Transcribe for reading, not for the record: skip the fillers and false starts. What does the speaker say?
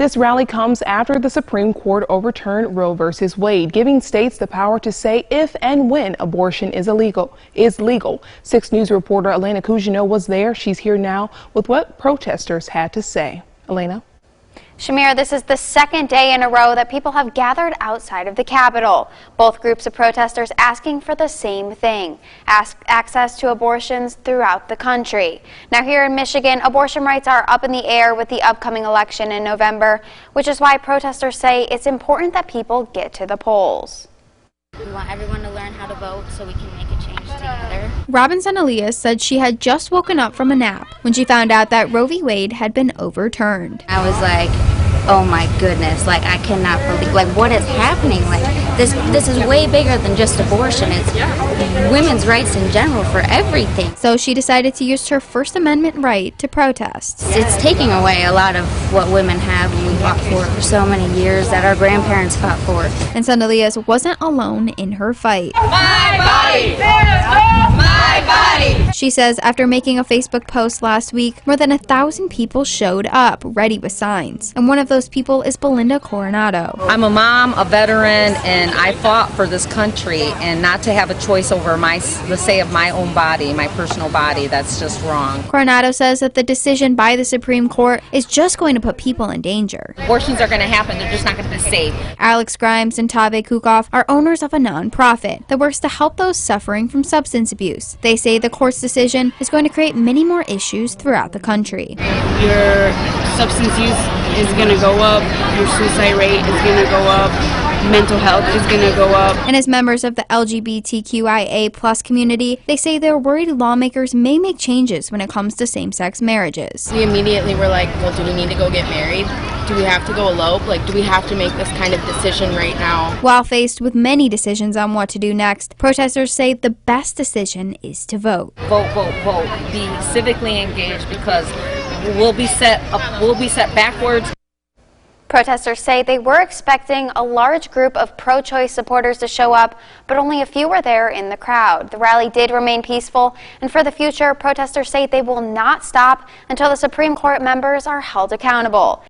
This rally comes after the Supreme Court overturned Roe v. Wade, giving states the power to say if and when abortion is legal. 6 News reporter Elena Cousineau was there. She's here now with what protesters had to say. Elena? Shamir, this is the second day in a row that people have gathered outside of the Capitol. Both groups of protesters asking for the same thing, access to abortions throughout the country. Now here in Michigan, abortion rights are up in the air with the upcoming election in November, which is why protesters say it's important that people get to the polls. We want everyone to learn how to vote so we can make a change together. Robinson Elias said she had just woken up from a nap when she found out that Roe v. Wade had been overturned. I was like, oh my goodness, like I cannot believe, like what is happening? Like this is way bigger than just abortion. It's women's rights in general for everything. So she decided to use her First Amendment right to protest. It's taking away a lot of what women have and we fought for so many years that our grandparents fought for. And son Elias wasn't alone in her fight. My body! My body! She says after making a Facebook post last week, more than 1,000 people showed up, ready with signs. And one of those people is Belinda Coronado. I'm a mom, a veteran, and I fought for this country, and not to have a choice over the say of my own body, my personal body, that's just wrong. Coronado says that the decision by the Supreme Court is just going to put people in danger. Abortions are going to happen, they're just not going to be safe. Alex Grimes and Tave Kukoff are owners of a nonprofit that works to help those suffering from substance abuse. They say the court's decision is going to create many more issues throughout the country. Your substance use is going to go up, your suicide rate is going to go up, mental health is going to go up. And as members of the LGBTQIA+ community, they say they're worried lawmakers may make changes when it comes to same-sex marriages. We immediately were like, well, do we need to go get married? Do we have to go elope? Like, do we have to make this kind of decision right now? While faced with many decisions on what to do next, protesters say the best decision is to vote. Vote, vote, vote. Be civically engaged because we'll be set backwards. Protesters say they were expecting a large group of pro-choice supporters to show up, but only a few were there in the crowd. The rally did remain peaceful, and for the future, protesters say they will not stop until the Supreme Court members are held accountable.